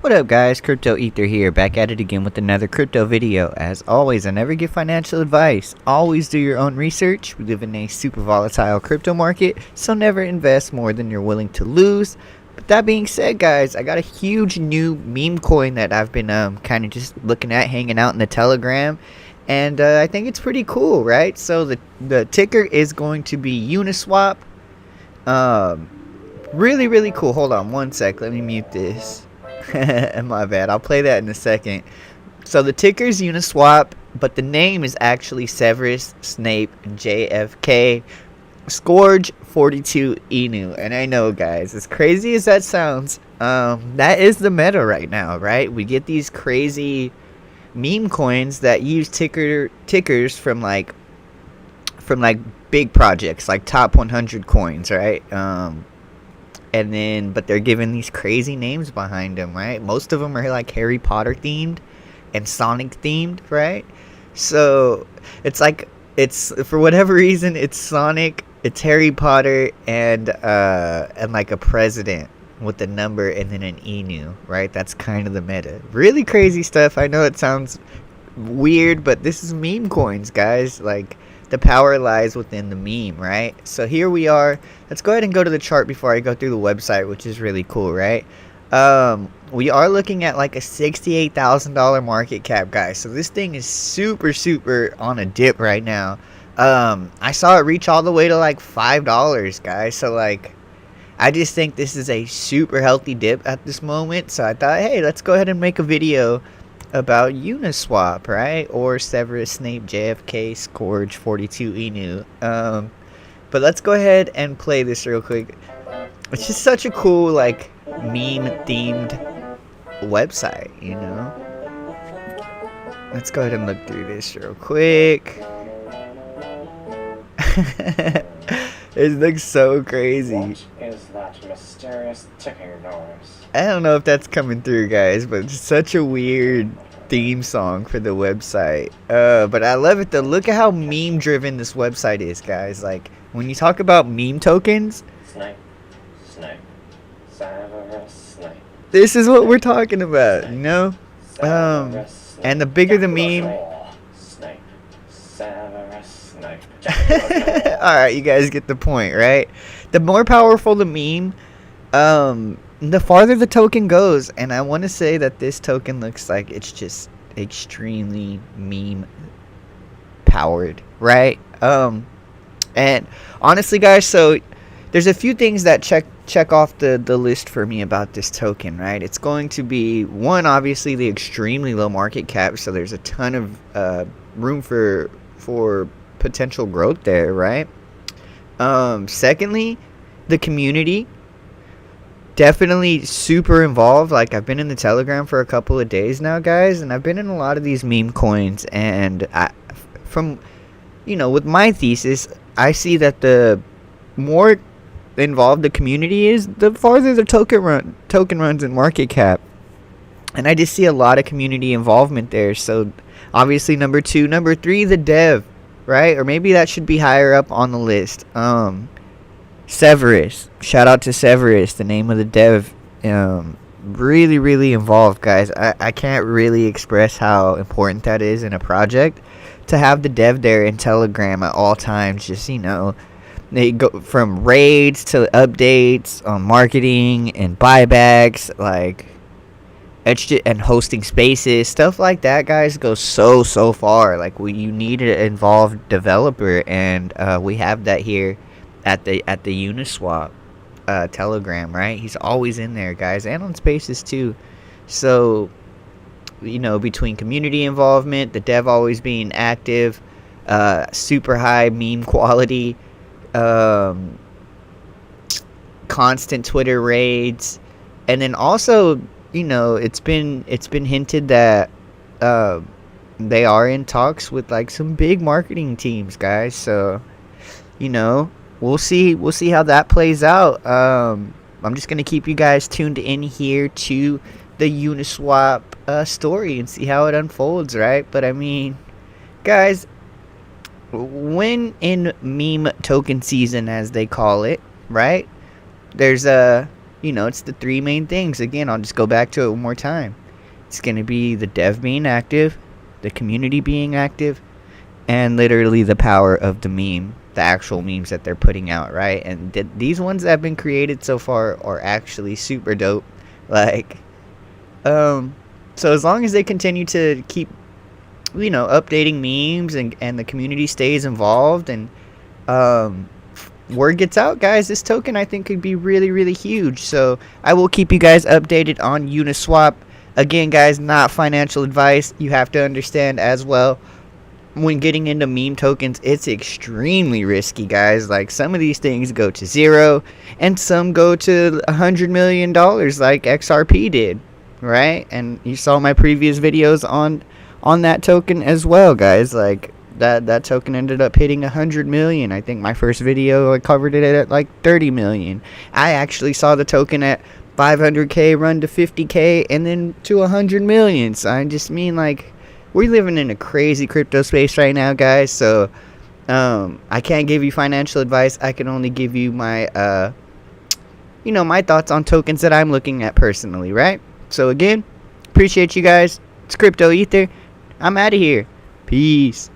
What up guys, Crypto Ether here, back at it again with another crypto video. As always, I never give financial advice. Always do your own research. We live in a super volatile crypto market, so never invest more than you're willing to lose. But that being said guys, I got a huge new meme coin that I've been kind of just looking at, hanging out in the Telegram. And I think it's pretty cool, right? So the ticker is going to be Uniswap. Really cool. Hold on one sec, let me mute this. My bad, I'll play that in a second. So the ticker is Uniswap, but the name is actually SeverusSnapeJfkScourge42Inu. And I know guys, as crazy as that sounds, that is the meta right now, right? We get these crazy meme coins that use tickers from like big projects like top 100 coins, right? And then, but they're given these crazy names behind them, right? Most of them are like Harry Potter themed and Sonic themed, right? So it's like, it's for whatever reason, it's Sonic, it's Harry Potter, and like a president with a number and then an Inu, right? That's kind of the meta. Really crazy stuff. I know it sounds weird, but this is meme coins, guys. Like, the power lies within the meme, right? So here we are. Let's go ahead and go to the chart before I go through the website, which is really cool, right? We are looking at like a $68,000 market cap, guys. So this thing is super on a dip right now. I saw it reach all the way to like $5, guys. So like, I just think this is a super healthy dip at this moment. So I thought, hey, let's go ahead and make a video about Uniswap, right? Or SeverusSnapeJfkScourge42Inu. But let's go ahead and play this real quick. It's just such a cool, like, meme themed website, you know? Let's go ahead and look through this real quick. It looks so crazy. What is that mysterious ticking noise? I don't know if that's coming through, guys, but it's such a weird theme song for the website. But I love it though. Look at how meme driven this website is, guys. Like, when you talk about meme tokens, Snape, Severus Snape. this is what we're talking about, you know? And the bigger the meme. Snape, Severus Snape. Alright, you guys get the point, right? The more powerful the meme, the farther the token goes. And I want to say that this token looks like it's just extremely meme powered, right? And honestly guys, so there's a few things that check off the list for me about this token, right? It's going to be, one, obviously the extremely low market cap, so there's a ton of room for potential growth there, right? Secondly, the community, definitely super involved. Like, I've been in the Telegram for a couple of days now, guys, and I've been in a lot of these meme coins, and from, you know, with my thesis, I see that the more involved the community is, the farther the token runs in market cap. And I just see a lot of community involvement there. So obviously number 2, number 3, the dev, right? Or maybe that should be higher up on the list. Severus, shout out to Severus, the name of the dev. Really involved, guys. I can't really express how important that is in a project, to have the dev there in Telegram at all times. Just, you know, they go from raids to updates on marketing and buybacks, like, it's just, and hosting spaces, stuff like that, guys, goes so far. Like, you need an involved developer, and we have that here at the Uniswap Telegram, right? He's always in there, guys, and on spaces too. So, you know, between community involvement, the dev always being active, super high meme quality, constant Twitter raids, and then also, you know, it's been hinted that they are in talks with like some big marketing teams, guys. So, you know, we'll see how that plays out. I'm just gonna keep you guys tuned in here to the Uniswap story and see how it unfolds, right? But I mean, guys, when in meme token season, as they call it, right, there's it's the three main things. Again, I'll just go back to it one more time. It's going to be the dev being active, the community being active, and literally the power of the meme, the actual memes that they're putting out, right? And these ones that have been created so far are actually super dope. Like, so as long as they continue to keep, updating memes and the community stays involved and word gets out, guys, this token I think could be really, really huge. So I will keep you guys updated on Uniswap. Again, guys, not financial advice. You have to understand as well, when getting into meme tokens, it's extremely risky, guys. Like, some of these things go to zero and some go to $100 million like XRP did, right? And you saw my previous videos on that token as well, guys. Like, that token ended up hitting 100 million. I think my first video I covered it at like 30 million. I actually saw the token at 500k run to 50k and then to 100 million. So I just mean, like, we're living in a crazy crypto space right now, guys. So I can't give you financial advice. I can only give you my my thoughts on tokens that I'm looking at personally, right? So again, appreciate you guys. It's Crypto Ether. I'm out of here. Peace.